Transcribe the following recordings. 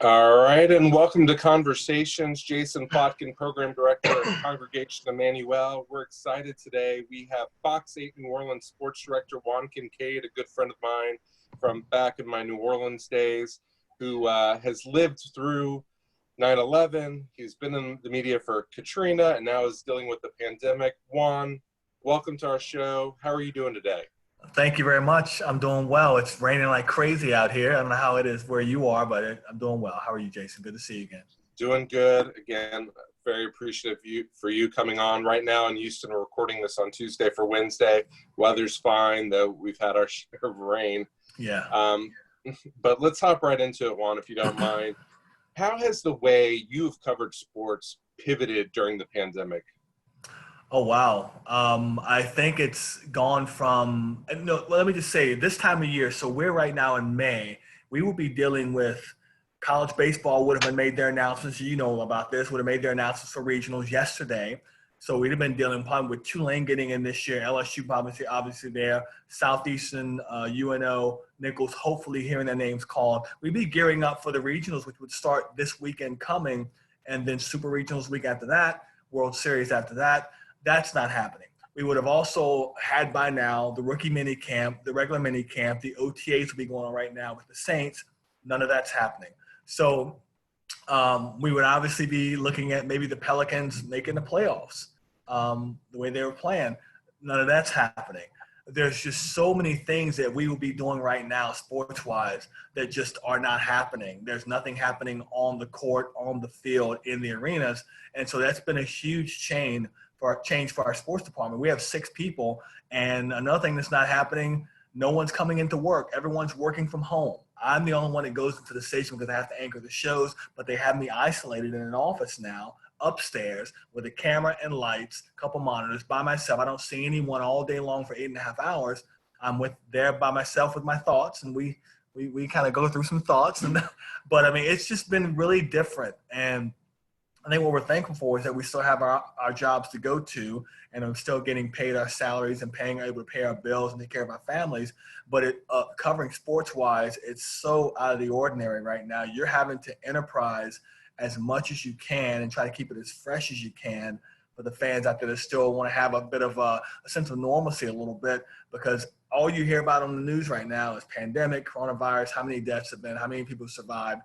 All right, and welcome to Conversations. Jason Plotkin, Program Director at Congregation Emmanuel. We're excited today. We have Fox 8 New Orleans Sports Director Juan Kincaid, a good friend of mine from back in my New Orleans days, who has lived through 9/11. He's been in the media for Katrina and now is dealing with the pandemic. Juan, welcome to our show. How are you doing today? Thank you very much. I'm doing well. It's raining like crazy out here. I don't know how it is where you are, but I'm doing well. How are you, Jason? Good to see you again. Doing good. Again, very appreciative for you coming on. Right now in Houston, we're recording this on Tuesday for Wednesday. Weather's fine, though we've had our share of rain. Yeah. But let's hop right into it, Juan, if you don't mind. How has the way you've covered sports pivoted during the pandemic? Oh, wow. I think it's gone from, no, let me just say this time of year. So we're right now in May. We will be dealing with college baseball would have made their announcements. You know about this, would have made their announcements for regionals yesterday. So we'd have been dealing probably with Tulane getting in this year, LSU obviously there, Southeastern, UNO, Nichols, hopefully hearing their names called. We'd be gearing up for the regionals, which would start this weekend coming, and then Super Regionals week after that, World Series after that. That's not happening. We would have also had by now the rookie mini camp, the regular mini camp, the OTAs will be going on right now with the Saints. None of that's happening. So we would obviously be looking at maybe the Pelicans making the playoffs the way they were playing. None of that's happening. There's just so many things that we will be doing right now sports-wise that just are not happening. There's nothing happening on the court, on the field, in the arenas. And so that's been a huge change for our sports department. We have 6 people, and another thing that's not happening, no one's coming into work. Everyone's working from home. I'm the only one that goes into the station because I have to anchor the shows, but they have me isolated in an office now upstairs with a camera and lights, a couple monitors by myself. I don't see anyone all day long for 8.5 hours. I'm there by myself with my thoughts, and we kind of go through some thoughts. But I mean, it's just been really different. And I think what we're thankful for is that we still have our jobs to go to, and I'm still getting paid our salaries and able to pay our bills and take care of our families. But covering sports-wise, it's so out of the ordinary right now. You're having to enterprise as much as you can and try to keep it as fresh as you can for the fans out there that still want to have a bit of a sense of normalcy a little bit, because all you hear about on the news right now is pandemic, coronavirus, how many deaths have been, how many people survived,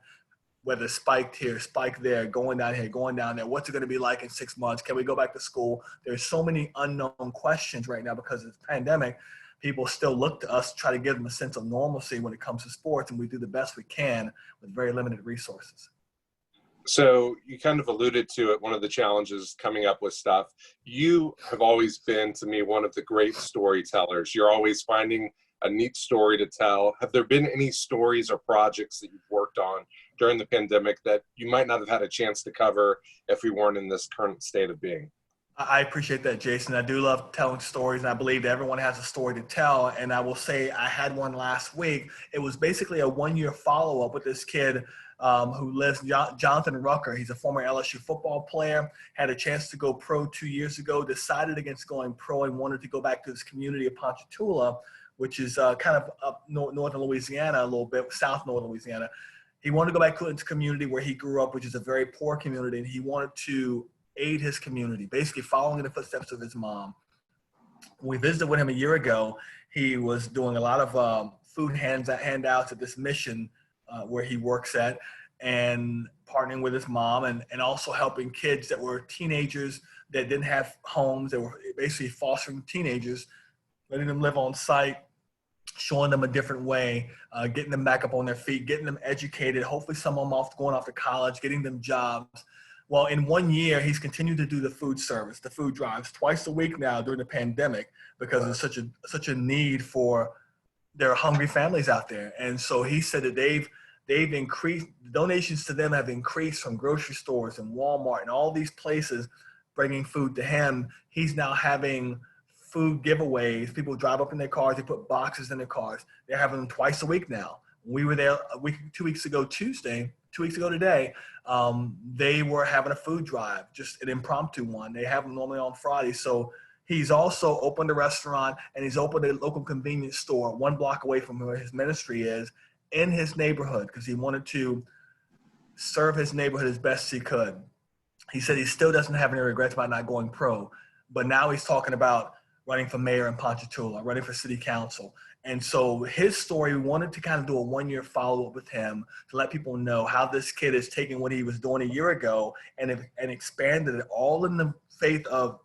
whether spiked here, spiked there, going down here, going down there. What's it going to be like in 6 months? Can we go back to school? There's so many unknown questions right now because of the pandemic. People still look to us to try to give them a sense of normalcy when it comes to sports, and we do the best we can with very limited resources. So you kind of alluded to it, one of the challenges coming up with stuff. You have always been, to me, one of the great storytellers. You're always finding a neat story to tell. Have there been any stories or projects that you've worked on during the pandemic that you might not have had a chance to cover if we weren't in this current state of being? I appreciate that, Jason. I do love telling stories, and I believe that everyone has a story to tell. And I will say I had one last week. It was basically a one-year follow-up with this kid who lives, Jonathan Rucker. He's a former LSU football player, had a chance to go pro 2 years ago, decided against going pro and wanted to go back to his community of Ponchatoula, which is kind of up northern Louisiana, a little bit, south northern Louisiana. He wanted to go back to his community where he grew up, which is a very poor community, and he wanted to aid his community, basically following in the footsteps of his mom. When we visited with him a year ago, he was doing a lot of food handouts at this mission where he works at, and partnering with his mom, and also helping kids that were teenagers that didn't have homes. They were basically fostering teenagers, letting them live on site, showing them a different way, getting them back up on their feet, getting them educated, hopefully some of them going off to college, getting them jobs. Well, in 1 year, he's continued to do the food service, the food drives twice a week now during the pandemic, because there's such a need for their hungry families out there. And so he said that they've increased, donations to them have increased from grocery stores and Walmart and all these places bringing food to him. He's now having food giveaways. People drive up in their cars, they put boxes in their cars. They're having them twice a week now. We were there 2 weeks ago Tuesday, 2 weeks ago today. They were having a food drive, just an impromptu one. They have them normally on Friday. So he's also opened a restaurant, and he's opened a local convenience store 1 block away from where his ministry is in his neighborhood, because he wanted to serve his neighborhood as best he could. He said he still doesn't have any regrets about not going pro, but now he's talking about running for mayor in Ponchatoula, running for city council. And so his story, we wanted to kind of do a 1-year follow-up with him to let people know how this kid is taking what he was doing a year ago and expanded it all in the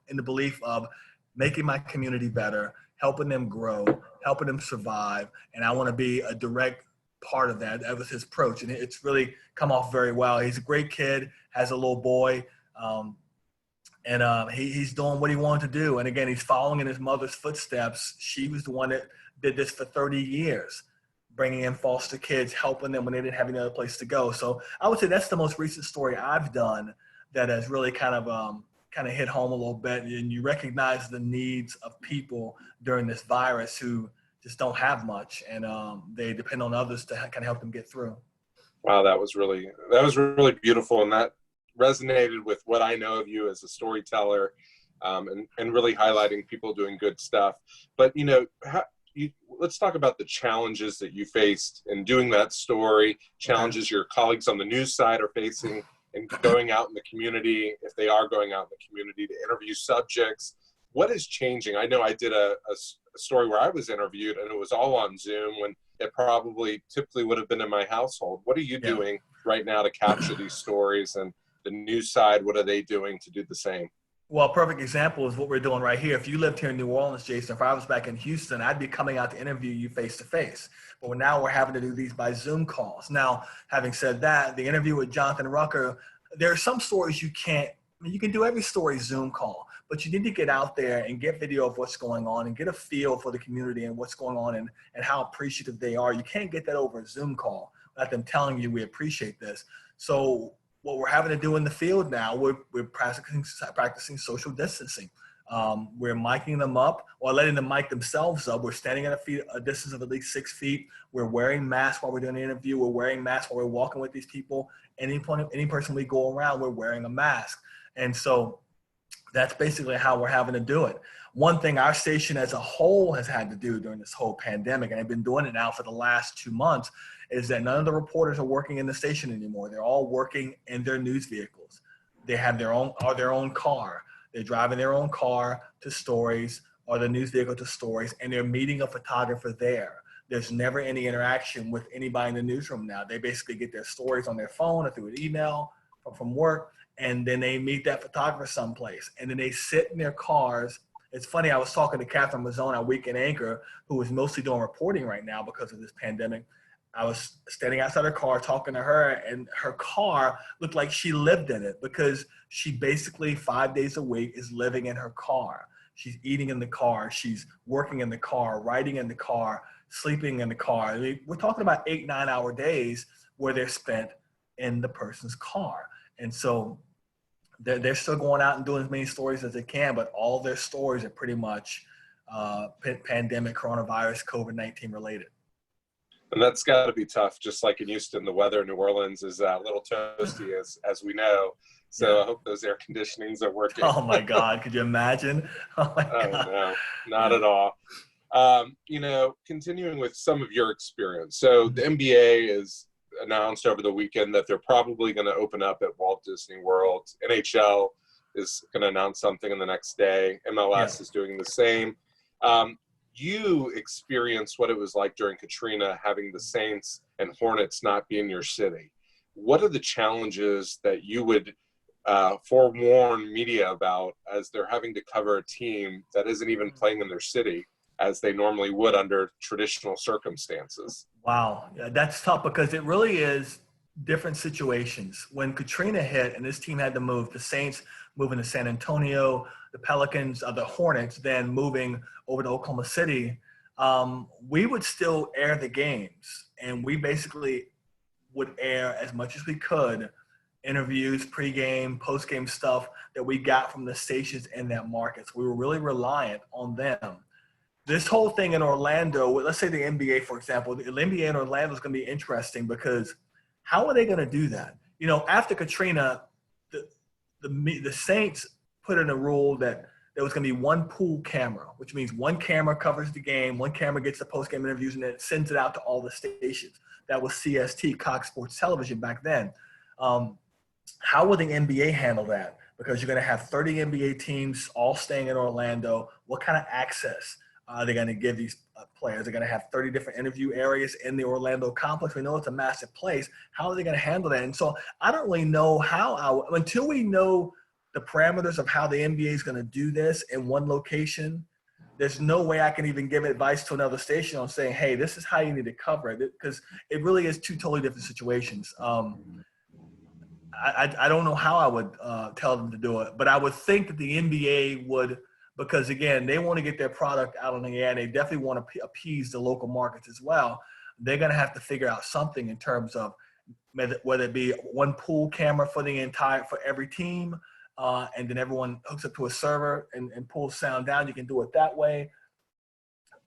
in the belief of making my community better, helping them grow, helping them survive. And I want to be a direct part of that. That was his approach. And it's really come off very well. He's a great kid, has a little boy. He's doing what he wanted to do. And again, he's following in his mother's footsteps. She was the one that did this for 30 years, bringing in foster kids, helping them when they didn't have any other place to go. So I would say that's the most recent story I've done that has really kind of hit home a little bit. And you recognize the needs of people during this virus who just don't have much, and they depend on others to kind of help them get through. Wow, that was really beautiful, and that resonated with what I know of you as a storyteller, and really highlighting people doing good stuff. But let's talk about the challenges that you faced in doing that story, challenges your colleagues on the news side are facing in going out in the community, if they are going out in the community to interview subjects. What is changing? I know I did a story where I was interviewed and it was all on Zoom when it probably typically would have been in my household. What are you doing right now to capture these stories, and the news side, what are they doing to do the same? Well, a perfect example is what we're doing right here. If you lived here in New Orleans, Jason, if I was back in Houston, I'd be coming out to interview you face to face. But now we're having to do these by Zoom calls. Now, having said that, the interview with Jonathan Rucker, there are some stories you can do every story Zoom call, but you need to get out there and get video of what's going on and get a feel for the community and what's going on and how appreciative they are. You can't get that over a Zoom call without them telling you we appreciate this. So what we're having to do in the field now, we're practicing social distancing. We're miking them up or letting them mic themselves up. We're standing at a distance of at least 6 feet. We're wearing masks while we're doing the interview. We're wearing masks while we're walking with these people. Any person we go around, we're wearing a mask. And so that's basically how we're having to do it. One thing our station as a whole has had to do during this whole pandemic, and I've been doing it now for the last 2 months, is that none of the reporters are working in the station anymore. They're all working in their news vehicles. They have their own car. They're driving their own car to stories or the news vehicle to stories, and they're meeting a photographer there. There's never any interaction with anybody in the newsroom now. They basically get their stories on their phone or through an email from work, and then they meet that photographer someplace, and then they sit in their cars. It's funny, I was talking to Catherine Mazzone, our weekend anchor, who is mostly doing reporting right now because of this pandemic. I was standing outside her car talking to her, and her car looked like she lived in it because she basically 5 days a week is living in her car. She's eating in the car. She's working in the car, writing in the car, sleeping in the car. I mean, we're talking about 8-9 hour days where they're spent in the person's car. And so they're still going out and doing as many stories as they can, but all their stories are pretty much pandemic, coronavirus, COVID-19 related. And that's got to be tough. Just like in Houston, the weather in New Orleans is a little toasty, as we know. So yeah. I hope those air conditionings are working. Oh my God, could you imagine? Oh my God. No, not at all. Continuing with some of your experience. So the NBA is announced over the weekend that they're probably going to open up at Walt Disney World. NHL is going to announce something in the next day. MLS is doing the same. You experienced what it was like during Katrina, having the Saints and Hornets not be in your city. What are the challenges that you would forewarn media about as they're having to cover a team that isn't even playing in their city as they normally would under traditional circumstances? Wow, yeah, that's tough because it really is different situations. When Katrina hit and this team had to move, the Saints moving to San Antonio, the Pelicans, the Hornets then moving over to Oklahoma City, we would still air the games. And we basically would air as much as we could, interviews, pregame, postgame stuff that we got from the stations in that market. So we were really reliant on them. This whole thing in Orlando, let's say the NBA, for example, the NBA in Orlando is going to be interesting because how are they going to do that? You know, after Katrina, the Saints put in a rule that there was going to be one pool camera, which means one camera covers the game, one camera gets the post-game interviews, and then it sends it out to all the stations. That was CST, Cox Sports Television back then. How will the NBA handle that? Because you're going to have 30 NBA teams all staying in Orlando. What kind of access are they going to give these players? They're going to have 30 different interview areas in the Orlando complex. We know it's a massive place. How are they going to handle that? And so I don't really know until we know the parameters of how the NBA is going to do this in one location. There's no way I can even give advice to another station on saying, hey, this is how you need to cover it, because it really is two totally different situations. I don't know how I would tell them to do it, but I would think that the NBA would, because again, they want to get their product out on the air, and they definitely want to appease the local markets as well. They're going to have to figure out something in terms of whether it be one pool camera for every team, and then everyone hooks up to a server and pulls sound down. You can do it that way.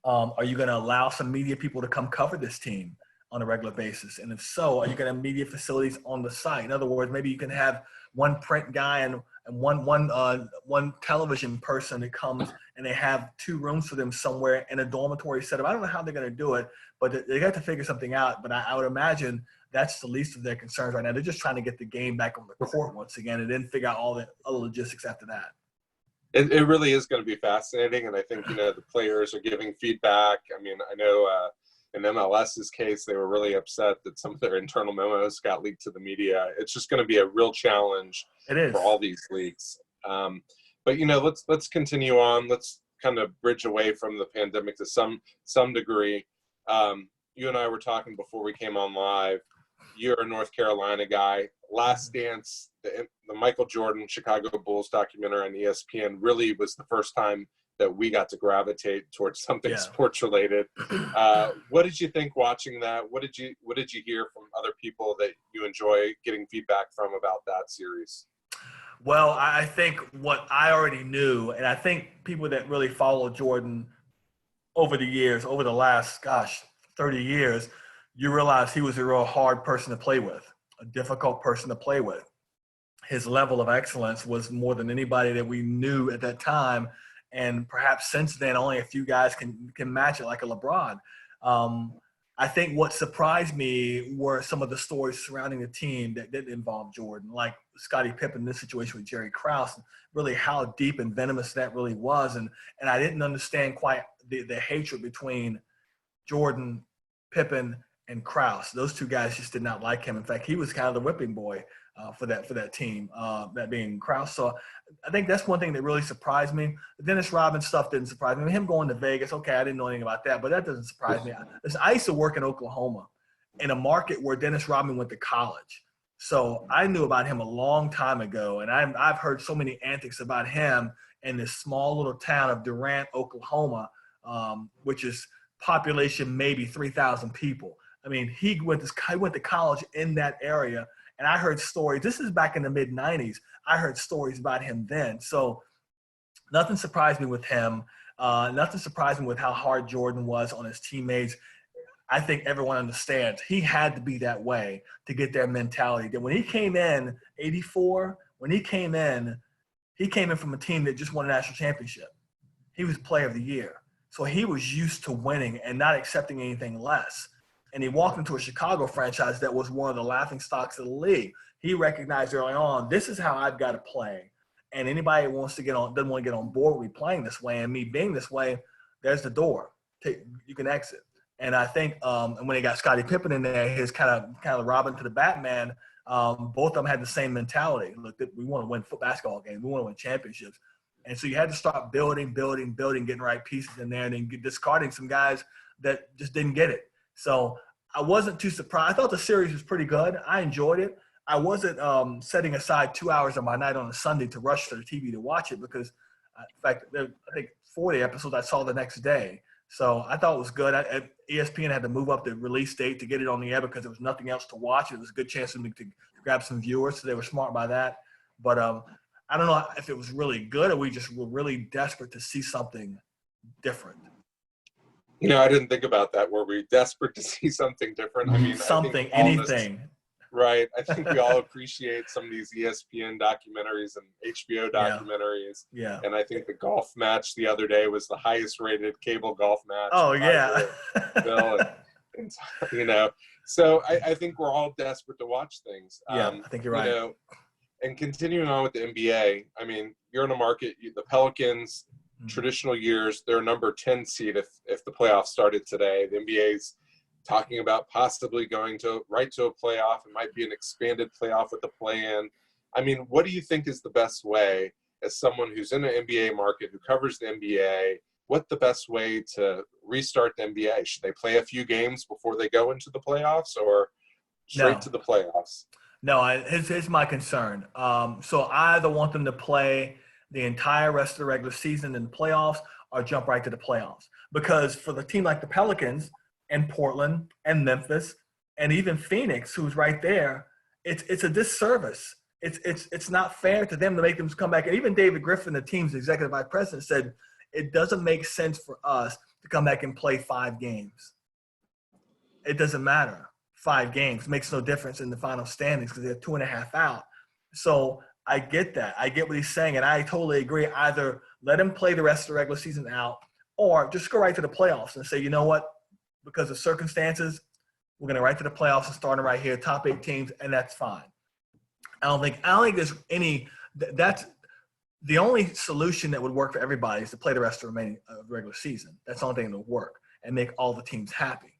Are you going to allow some media people to come cover this team on a regular basis? And if so, are you going to have media facilities on the site? In other words, maybe you can have one print guy and one television person that comes, and they have 2 rooms for them somewhere in a dormitory setup. I don't know how they're going to do it, but they got to figure something out. But I would imagine that's the least of their concerns right now. They're just trying to get the game back on the court once again, and then figure out all the other logistics after that. It really is going to be fascinating, and I think the players are giving feedback. I mean, I know in MLS's case, they were really upset that some of their internal memos got leaked to the media. It's just going to be a real challenge for all these leaks. But let's continue on. Let's kind of bridge away from the pandemic to some degree. You and I were talking before we came on live. You're a North Carolina guy. Last Dance, the Michael Jordan Chicago Bulls documentary on ESPN really was the first time that we got to gravitate towards something sports related. What did you think watching that? What did you hear from other people that you enjoy getting feedback from about that series? Well, I think what I already knew, and I think people that really follow Jordan over the last 30 years, you realize he was a real hard person to play with, a difficult person to play with. His level of excellence was more than anybody that we knew at that time. And perhaps since then, only a few guys can match it, like a LeBron. I think what surprised me were some of the stories surrounding the team that didn't involve Jordan, like Scottie Pippen in this situation with Jerry Krause, really how deep and venomous that really was. And I didn't understand quite the hatred between Jordan, Pippen, and Krause. Those 2 guys just did not like him. In fact, he was kind of the whipping boy for that team, that being Krause. So I think that's one thing that really surprised me. The Dennis Rodman stuff didn't surprise me. Him going to Vegas, okay, I didn't know anything about that, but that doesn't surprise me. I used to work in Oklahoma in a market where Dennis Rodman went to college. So I knew about him a long time ago, and I've heard so many antics about him in this small little town of Durant, Oklahoma, which is population maybe 3,000 people. I mean, he went to college in that area, and I heard stories. This is back in the mid-'90s. I heard stories about him then. So nothing surprised me with him. Nothing surprised me with how hard Jordan was on his teammates. I think everyone understands he had to be that way to get their mentality. That when he came in, 84, he came in from a team that just won a national championship. He was player of the year. So he was used to winning and not accepting anything less. And he walked into a Chicago franchise that was one of the laughing stocks of the league. He recognized early on, this is how I've got to play. And anybody that doesn't want to get on board with me playing this way and me being this way, there's the door. You can exit. And I think and when they got Scottie Pippen in there, his kind of Robin to the Batman, both of them had the same mentality. Look, we want to win basketball games. We want to win championships. And so you had to start building, getting the right pieces in there, and then discarding some guys that just didn't get it. So I wasn't too surprised. I thought the series was pretty good. I enjoyed it. I wasn't setting aside 2 hours of my night on a Sunday to rush to the TV to watch it because, in fact, I think 40 episodes I saw the next day. So I thought it was good. ESPN had to move up the release date to get it on the air because there was nothing else to watch. It was a good chance for me to grab some viewers, so they were smart by that. But I don't know if it was really good or we just were really desperate to see something different. I didn't think about that. Were we desperate to see something different? I mean, anything. Right. I think we all appreciate some of these ESPN documentaries and HBO documentaries. Yeah. And I think the golf match the other day was the highest rated cable golf match. Oh, yeah. Bill. And, you know, so I think we're all desperate to watch things. Yeah, I think you're right. You know, and continuing on with the NBA, I mean, you're in a market, the Pelicans, traditional years, they're a number 10 seed if the playoffs started today. The NBA's talking about possibly going right to a playoff. It might be an expanded playoff with the play-in. I mean, what do you think is the best way, as someone who's in an NBA market, who covers the NBA, what the best way to restart the NBA? Should they play a few games before they go into the playoffs, or straight to the playoffs? No, here's my concern. So I either want them to play the entire rest of the regular season in the playoffs or jump right to the playoffs. Because for the team like the Pelicans and Portland and Memphis and even Phoenix, who's right there, it's a disservice. It's not fair to them to make them come back. And even David Griffin, the team's executive vice president, said it doesn't make sense for us to come back and play 5 games. It doesn't matter. 5 games makes no difference in the final standings because they're 2.5 out. So I get that. I get what he's saying, and I totally agree. Either let him play the rest of the regular season out, or just go right to the playoffs and say, you know what, because of circumstances, we're going to right to the playoffs and starting right here, top 8 teams, and that's fine. I don't think there's any. That's the only solution that would work for everybody is to play the rest of the remaining regular season. That's the only thing that would work and make all the teams happy.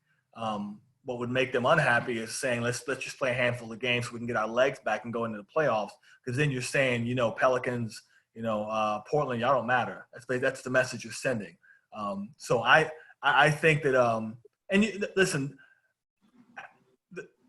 What would make them unhappy is saying, let's just play a handful of games so we can get our legs back and go into the playoffs. Because then you're saying, you know, Pelicans, you know, Portland, y'all don't matter. That's the message you're sending. So I think that listen,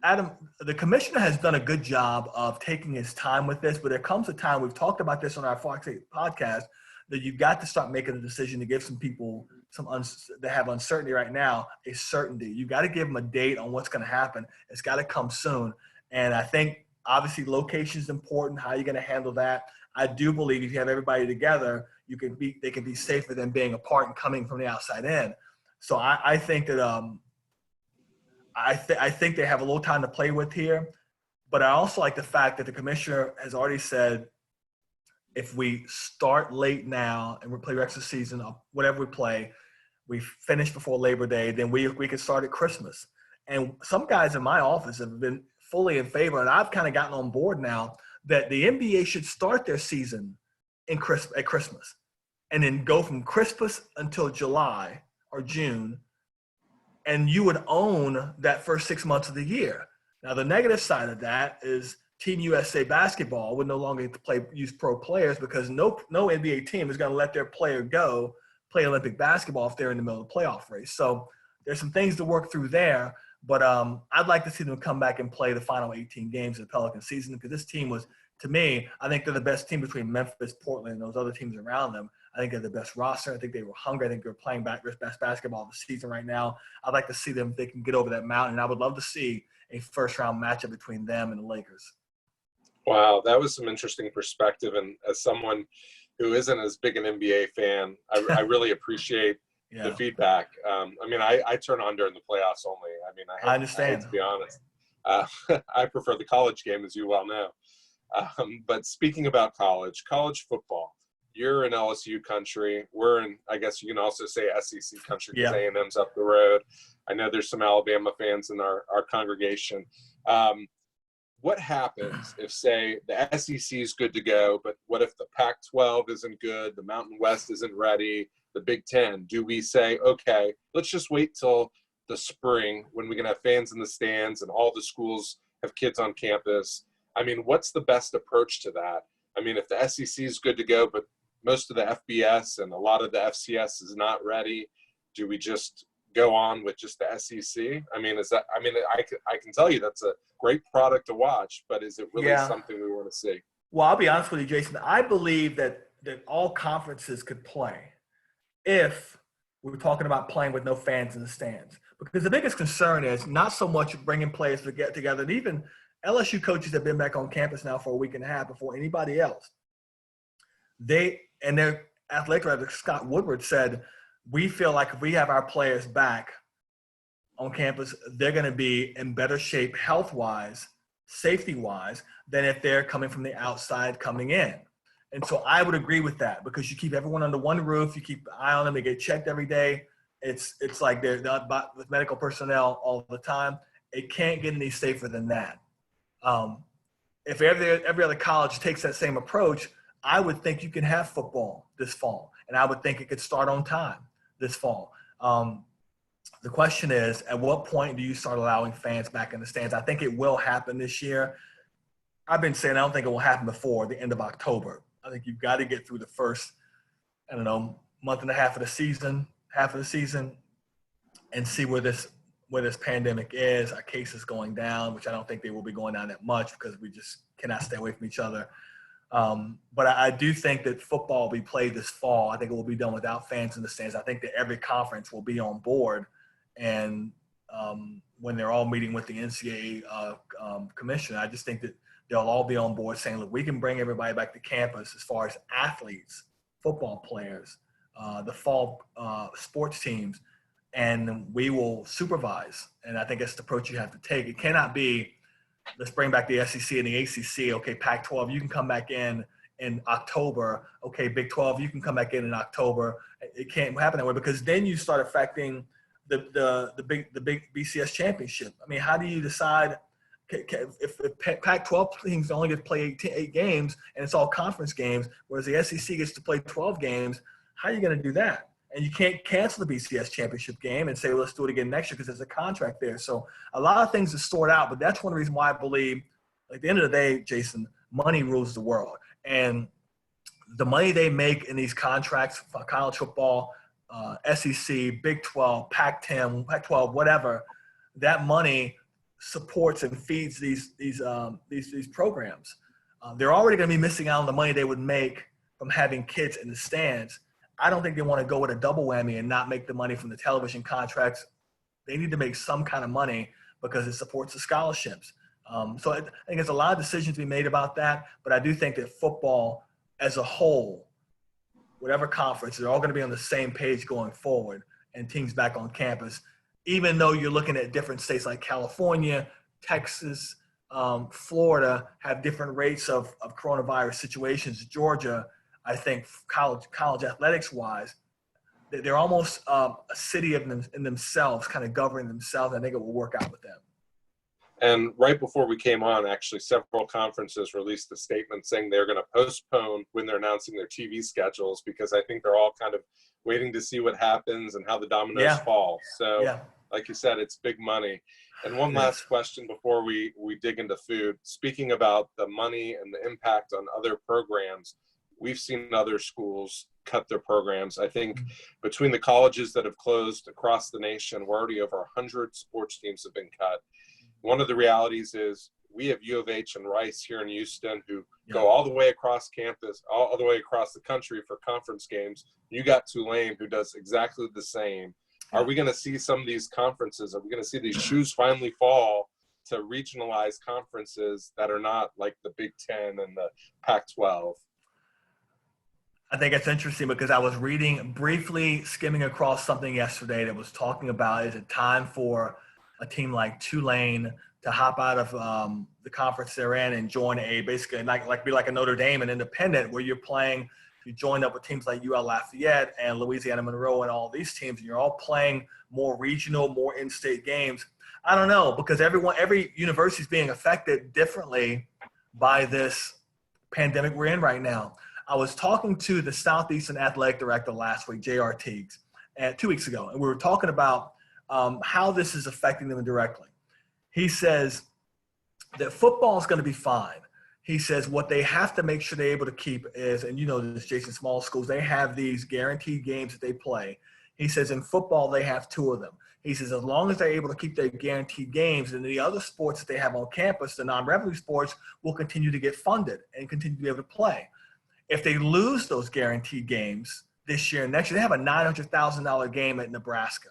Adam, the commissioner has done a good job of taking his time with this, but there comes a time, we've talked about this on our Fox 8 podcast, that you've got to start making a decision to give some people that have uncertainty right now a certainty. You've got to give them a date on what's going to happen. It's got to come soon. And I think obviously location is important. How are you going to handle that? I do believe if you have everybody together, they can be safer than being apart and coming from the outside in. So I think that I think they have a little time to play with here. But I also like the fact that the commissioner has already said, if we start late now and we play the rest of the season, whatever we play, we finish before Labor Day, then we can start at Christmas. And some guys in my office have been fully in favor, and I've kind of gotten on board now, that the NBA should start their season at Christmas and then go from Christmas until July or June, and you would own that first 6 months of the year. Now, the negative side of that is Team USA basketball would no longer get to use pro players because no NBA team is going to let their player go play Olympic basketball if they're in the middle of the playoff race. So there's some things to work through there. But I'd like to see them come back and play the final 18 games of the Pelican season because this team was, to me, I think they're the best team between Memphis, Portland, and those other teams around them. I think they're the best roster. I think they were hungry. I think they're playing best basketball of the season right now. I'd like to see them if they can get over that mountain. And I would love to see a first-round matchup between them and the Lakers. Wow, that was some interesting perspective. And as someone who isn't as big an NBA fan, I really appreciate the feedback. I mean, I turn on during the playoffs only. I mean, I understand. To be honest. I prefer the college game, as you well know. But speaking about college football, you're in LSU country. We're in, I guess you can also say SEC country because A&M's up the road. I know there's some Alabama fans in our congregation. What happens if, say, the SEC is good to go, but what if the Pac-12 isn't good, the Mountain West isn't ready, the Big Ten? Do we say, okay, let's just wait till the spring when we can have fans in the stands and all the schools have kids on campus? I mean, what's the best approach to that? I mean, if the SEC is good to go, but most of the FBS and a lot of the FCS is not ready, do we just go on with just the SEC? I mean, I can tell you that's a great product to watch, but is it really something we want to see? Well, I'll be honest with you, Jason. I believe that all conferences could play if we were talking about playing with no fans in the stands. Because the biggest concern is not so much bringing players to get together. And even LSU coaches have been back on campus now for a week and a half before anybody else. Their athletic director, Scott Woodward, said, we feel like if we have our players back on campus, they're going to be in better shape health-wise, safety-wise, than if they're coming from the outside coming in. And so I would agree with that because you keep everyone under one roof, you keep an eye on them, they get checked every day. It's like they're with medical personnel all the time. It can't get any safer than that. If every other college takes that same approach, I would think you can have football this fall, and I would think it could start on time this fall. The question is, at what point do you start allowing fans back in the stands? I think it will happen this year. I've been saying I don't think it will happen before the end of October. I think you've got to get through the first, month and a half of the season, and see where this pandemic is. Our cases going down, which I don't think they will be going down that much because we just cannot stay away from each other. But I do think that football will be played this fall. I think it will be done without fans in the stands. I think that every conference will be on board. And when they're all meeting with the NCAA commissioner, I just think that they'll all be on board saying, look, we can bring everybody back to campus as far as athletes, football players, the fall sports teams, and we will supervise. And I think that's the approach you have to take. It cannot be, let's bring back the SEC and the ACC. Okay, Pac-12, you can come back in October. Okay, Big 12, you can come back in October. It can't happen that way because then you start affecting the big BCS championship. I mean, how do you decide if Pac-12 teams only get to play 8 games and it's all conference games, whereas the SEC gets to play 12 games? How are you going to do that? And you can't cancel the BCS championship game and say, well, let's do it again next year because there's a contract there. So a lot of things to sort out, but that's one reason why I believe, at the end of the day, Jason, money rules the world. And the money they make in these contracts for college football, SEC, Big 12, Pac-10, Pac-12, whatever, that money supports and feeds these programs. They're already going to be missing out on the money they would make from having kids in the stands. I don't think they want to go with a double whammy and not make the money from the television contracts. They need to make some kind of money because it supports the scholarships. So I think there's a lot of decisions to be made about that, but I do think that football as a whole, whatever conference, they're all going to be on the same page going forward and teams back on campus, even though you're looking at different states like California, Texas, Florida have different rates of coronavirus situations. Georgia, I think college athletics-wise, they're almost a city in themselves, kind of governing themselves. I think it will work out with them. And right before we came on, actually, several conferences released a statement saying they're going to postpone when they're announcing their TV schedules because I think they're all kind of waiting to see what happens and how the dominoes fall. So, like you said, it's big money. And one last question before we dig into food. Speaking about the money and the impact on other programs, we've seen other schools cut their programs. I think between the colleges that have closed across the nation, we're already over 100 sports teams have been cut. One of the realities is we have U of H and Rice here in Houston who go all the way across campus, all the way across the country for conference games. You got Tulane who does exactly the same. Are we going to see some of these conferences? Are we going to see these shoes finally fall to regionalized conferences that are not like the Big Ten and the Pac-12? I think it's interesting because I was briefly skimming across something yesterday that was talking about, is it time for a team like Tulane to hop out of the conference they're in and join basically be like a Notre Dame, an independent, where you join up with teams like UL Lafayette and Louisiana Monroe and all these teams, and you're all playing more regional, more in-state games. I don't know, because every university is being affected differently by this pandemic we're in right now. I was talking to the Southeastern Athletic Director last week, J.R. Teagues, 2 weeks ago, and we were talking about how this is affecting them directly. He says that football is going to be fine. He says what they have to make sure they're able to keep is, and you know this, Jason, small schools, they have these guaranteed games that they play. He says in football they have 2 of them. He says as long as they're able to keep their guaranteed games, and the other sports that they have on campus, the non-revenue sports, will continue to get funded and continue to be able to play. If they lose those guaranteed games this year and next year, they have a $900,000 game at Nebraska.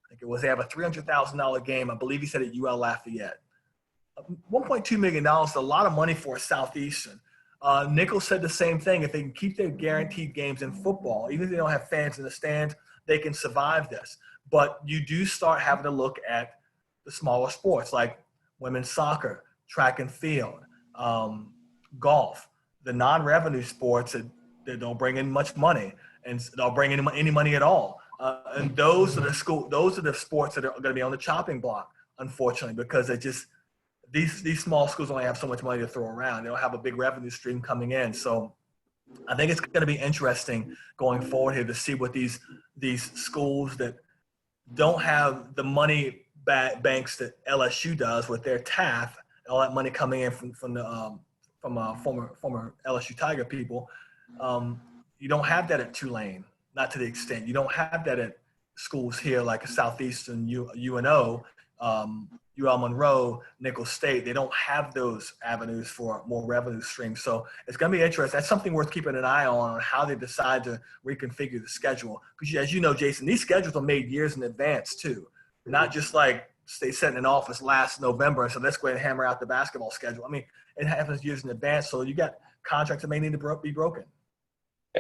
I think it was. They have a $300,000 game, I believe he said, at UL Lafayette. $1.2 million is a lot of money for a Southeastern. Nichols said the same thing. If they can keep their guaranteed games in football, even if they don't have fans in the stands, they can survive this. But you do start having to look at the smaller sports like women's soccer, track and field, golf, the non-revenue sports that don't bring in much money and don't bring in any money at all. And those are the sports that are going to be on the chopping block, unfortunately, because these small schools only have so much money to throw around. They don't have a big revenue stream coming in. So I think it's going to be interesting going forward here to see what these schools that don't have the money banks that LSU does with their TAF, all that money coming in from former LSU Tiger people. You don't have that at Tulane, not to the extent. You don't have that at schools here like Southeastern, UNO, UL Monroe, Nicholls State. They don't have those avenues for more revenue streams. So it's going to be interesting. That's something worth keeping an eye on how they decide to reconfigure the schedule. Because as you know, Jason, these schedules are made years in advance too. Not just like they set in an office last November and so let's go ahead and hammer out the basketball schedule. I mean, it happens years in advance. So you got contracts that may need to be broken.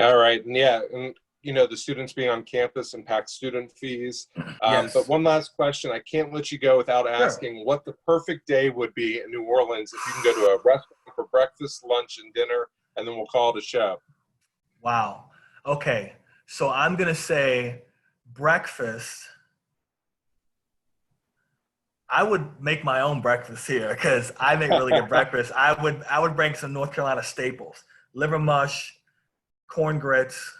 All right. And yeah. And the students being on campus impact student fees. Yes. But one last question. I can't let you go without asking what the perfect day would be in New Orleans if you can go to a restaurant for breakfast, lunch, and dinner, and then we'll call it a show. Wow. Okay. So I'm going to say breakfast. I would make my own breakfast here because I make really good breakfast. I would bring some North Carolina staples: liver mush, corn grits,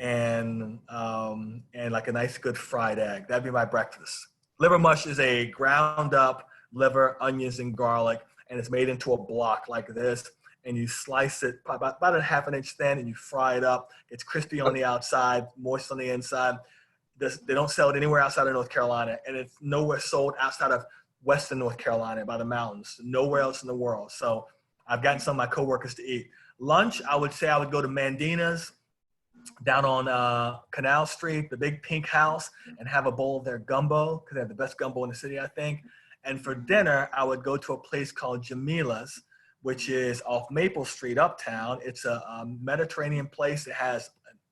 and like a nice good fried egg. That'd be my breakfast. Liver mush is a ground up liver, onions, and garlic, and it's made into a block like this. And you slice it about a half an inch thin, and you fry it up. It's crispy on the outside, moist on the inside. They don't sell it anywhere outside of North Carolina, and it's nowhere sold outside of Western North Carolina by the mountains, nowhere else in the world. So I've gotten some of my coworkers to eat. Lunch, I would say I would go to Mandina's down on Canal Street, the big pink house, and have a bowl of their gumbo because they have the best gumbo in the city, I think. And for dinner, I would go to a place called Jamila's, which is off Maple Street, uptown. It's a Mediterranean place. It has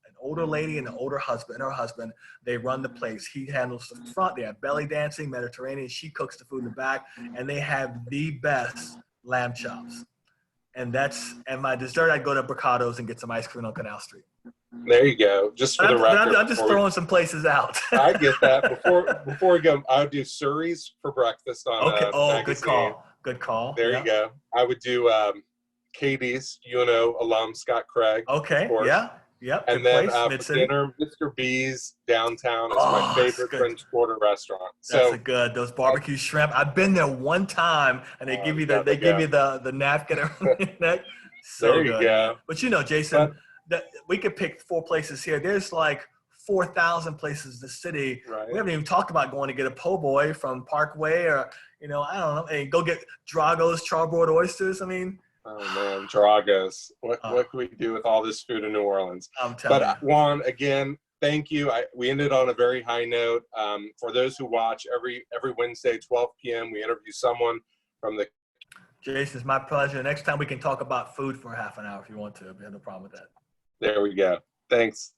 an older lady and an older husband. Her husband, they run the place. He handles the front. They have belly dancing, Mediterranean. She cooks the food in the back, and they have the best lamb chops. And my dessert, I'd go to Bricado's and get some ice cream on Canal Street. There you go. Just for the record. I'm just throwing some places out. I get that. Before we go, I would do Surrey's for breakfast on Okay. Good call. There you go. I would do Katie's, UNO alum Scott Craig. Okay. Yeah. Yep. And then for dinner, Mr. B's downtown is my favorite French Quarter restaurant. That's good. Those barbecue shrimp. I've been there one time, and they give you the napkin around your neck. So there you good. go. But Jason, we could pick 4 places here. There's like 4,000 places in the city. Right. We haven't even talked about going to get a po' boy from Parkway or I don't know, and go get Drago's charbroiled oysters. I mean. Oh man, Drago's. What can we do with all this food in New Orleans? I'm telling you. But Juan, again, thank you. We ended on a very high note. For those who watch every Wednesday, 12 p.m., we interview someone from the. Jason, it's my pleasure. Next time we can talk about food for half an hour if you want to. I have no problem with that. There we go. Thanks.